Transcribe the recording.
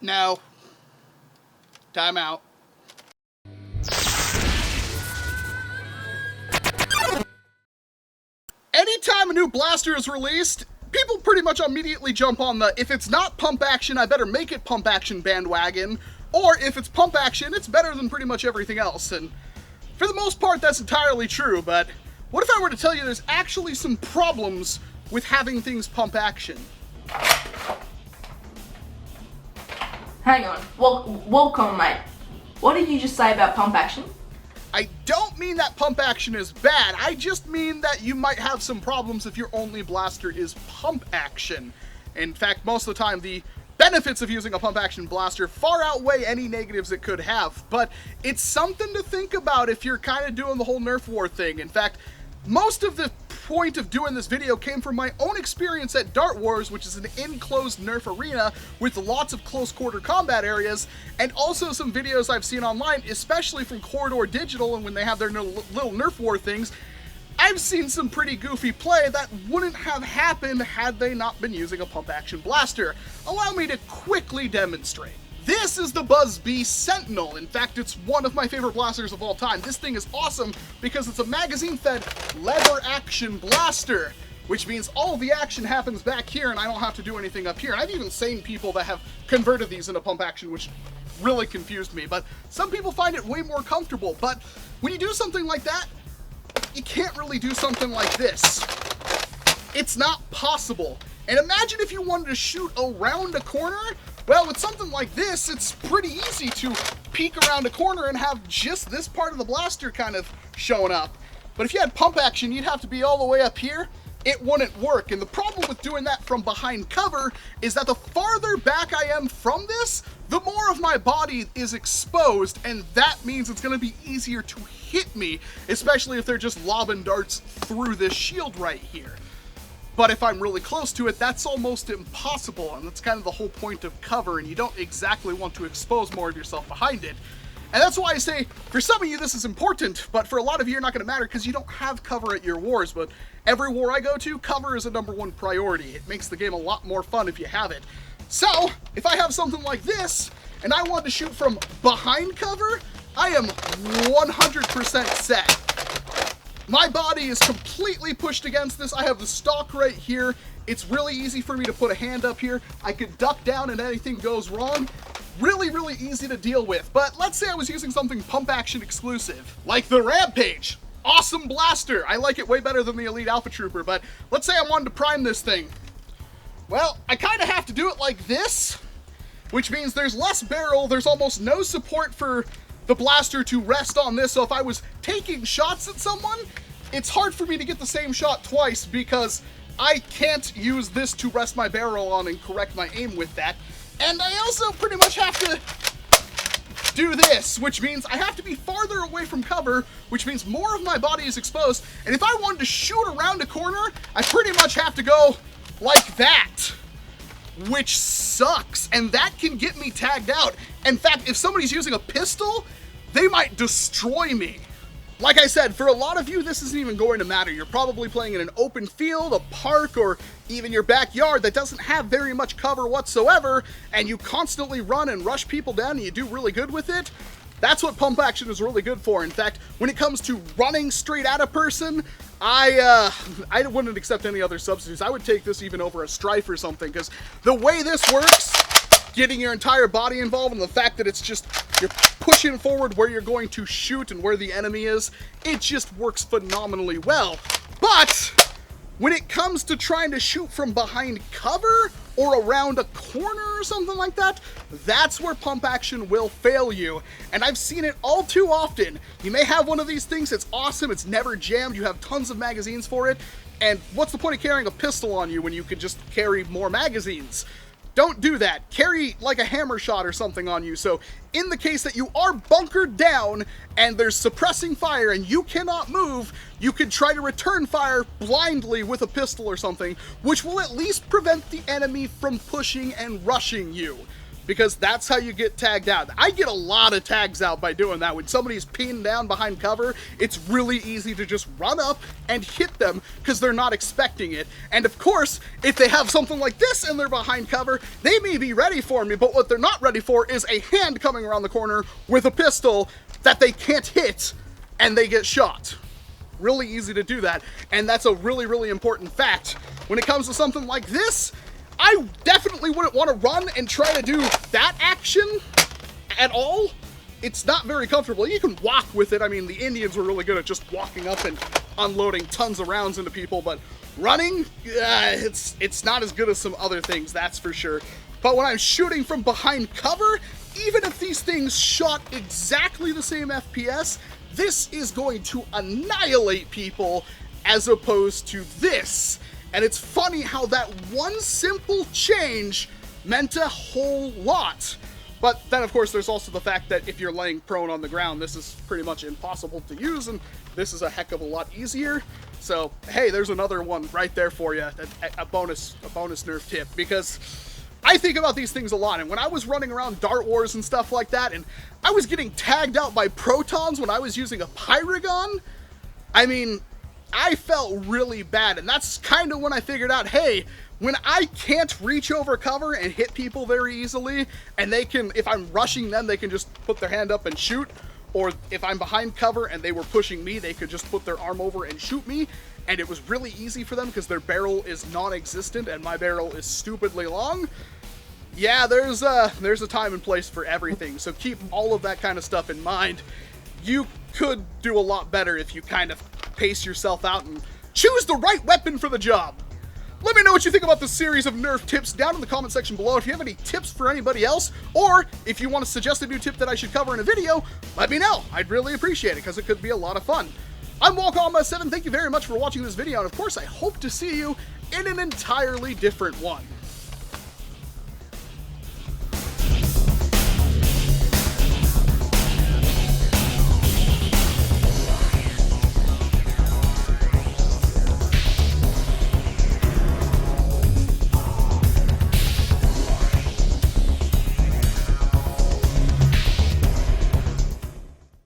No. Time out. Anytime a new blaster is released, people pretty much immediately jump on the, if it's not pump action, I better make it pump action bandwagon, or if it's pump action, it's better than pretty much everything else. And for the most part, that's entirely true, but what if I were to tell you there's actually some problems with having things pump action? Hang on. Welcome, mate. What did you just say about pump action? I don't mean that pump action is bad, I just mean that you might have some problems if your only blaster is pump action. In fact, most of the time, the benefits of using a pump action blaster far outweigh any negatives it could have, but it's something to think about if you're kind of doing the whole Nerf war thing. In fact, most of the point of doing this video came from my own experience at Dart Wars, which is an enclosed Nerf arena with lots of close quarter combat areas, and also some videos I've seen online, especially from Corridor Digital, and when they have their little Nerf war things, I've seen some pretty goofy play that wouldn't have happened had they not been using a pump action blaster. Allow me to quickly demonstrate. This is the Blvd Sentinel. In fact, it's one of my favorite blasters of all time. This thing is awesome because it's a magazine-fed lever action blaster, which means all the action happens back here and I don't have to do anything up here. And I've even seen people that have converted these into pump action, which really confused me. But some people find it way more comfortable. But when you do something like that, you can't really do something like this. It's not possible. And imagine if you wanted to shoot around a corner. Well, with something like this, it's pretty easy to peek around a corner and have just this part of the blaster kind of showing up. But if you had pump action, you'd have to be all the way up here. It wouldn't work. And the problem with doing that from behind cover is that the farther back I am from this, the more of my body is exposed, and that means it's going to be easier to hit me, especially if they're just lobbing darts through this shield right here. But if I'm really close to it, that's almost impossible, and that's kind of the whole point of cover, and you don't exactly want to expose more of yourself behind it. And that's why I say, for some of you this is important, but for a lot of you you're not going to matter because you don't have cover at your wars. But every war I go to, cover is a #1 priority. It makes the game a lot more fun if you have it. So, if I have something like this, and I want to shoot from behind cover, I am 100% set. My body is completely pushed against this. I have the stock right here. It's really easy for me to put a hand up here. I could duck down and anything goes wrong. Really, really easy to deal with. But let's say I was using something pump action exclusive, like the Rampage. Awesome blaster. I like it way better than the Elite Alpha Trooper, but let's say I wanted to prime this thing. Well, I kind of have to do it like this, which means there's less barrel. There's almost no support for the blaster to rest on this, so if I was taking shots at someone, it's hard for me to get the same shot twice because I can't use this to rest my barrel on and correct my aim with that. And I also pretty much have to do this, which means I have to be farther away from cover, which means more of my body is exposed, and if I wanted to shoot around a corner, I pretty much have to go like that, which sucks, and that can get me tagged out. In fact, if somebody's using a pistol, they might destroy me. Like I said, for a lot of you, this isn't even going to matter. You're probably playing in an open field, a park, or even your backyard that doesn't have very much cover whatsoever, and you constantly run and rush people down and you do really good with it. That's what pump action is really good for. In fact, when it comes to running straight at a person, I wouldn't accept any other substitutes. I would take this even over a Strife or something, because the way this works, getting your entire body involved, and the fact that it's just, you're pushing forward where you're going to shoot and where the enemy is, it just works phenomenally well. But when it comes to trying to shoot from behind cover or around a corner or something like that, that's where pump action will fail you. And I've seen it all too often. You may have one of these things, it's awesome, it's never jammed, you have tons of magazines for it, and what's the point of carrying a pistol on you when you could just carry more magazines? Don't do that. Carry like a hammer shot or something on you, so in the case that you are bunkered down and there's suppressing fire and you cannot move, you could try to return fire blindly with a pistol or something, which will at least prevent the enemy from pushing and rushing you. because that's how you get tagged out. I get a lot of tags out by doing that. When somebody's pinned down behind cover, it's really easy to just run up and hit them because they're not expecting it. And of course, if they have something like this and they're behind cover, they may be ready for me, but what they're not ready for is a hand coming around the corner with a pistol that they can't hit, and they get shot. Really easy to do that, and that's a really, really important fact. When it comes to something like this, I definitely wouldn't want to run and try to do that action at all. It's not very comfortable. You can walk with it. I mean, the Indians were really good at just walking up and unloading tons of rounds into people, but running, it's not as good as some other things, that's for sure. But when I'm shooting from behind cover, even if these things shot exactly the same FPS, this is going to annihilate people as opposed to this. And it's funny how that one simple change meant a whole lot. But then, of course, there's also the fact that if you're laying prone on the ground, this is pretty much impossible to use, and this is a heck of a lot easier. So, hey, there's another one right there for you, a bonus Nerf tip, because I think about these things a lot, and when I was running around Dart Wars and stuff like that, and I was getting tagged out by protons when I was using a Pyragon, I mean, I felt really bad, and that's kind of when I figured out, hey, when I can't reach over cover and hit people very easily, and they can, if I'm rushing them, they can just put their hand up and shoot, or if I'm behind cover and they were pushing me, they could just put their arm over and shoot me, and it was really easy for them because their barrel is non-existent and my barrel is stupidly long. Yeah, there's a time and place for everything, so keep all of that kind of stuff in mind. You could do a lot better if you kind of pace yourself out and choose the right weapon for the job. Let me know what you think about this series of Nerf tips down in the comment section below. If you have any tips for anybody else, or if you want to suggest a new tip that I should cover in a video, let me know. I'd really appreciate it, because it could be a lot of fun. I'm Walcom S7, thank you very much for watching this video, and of course I hope to see you in an entirely different one.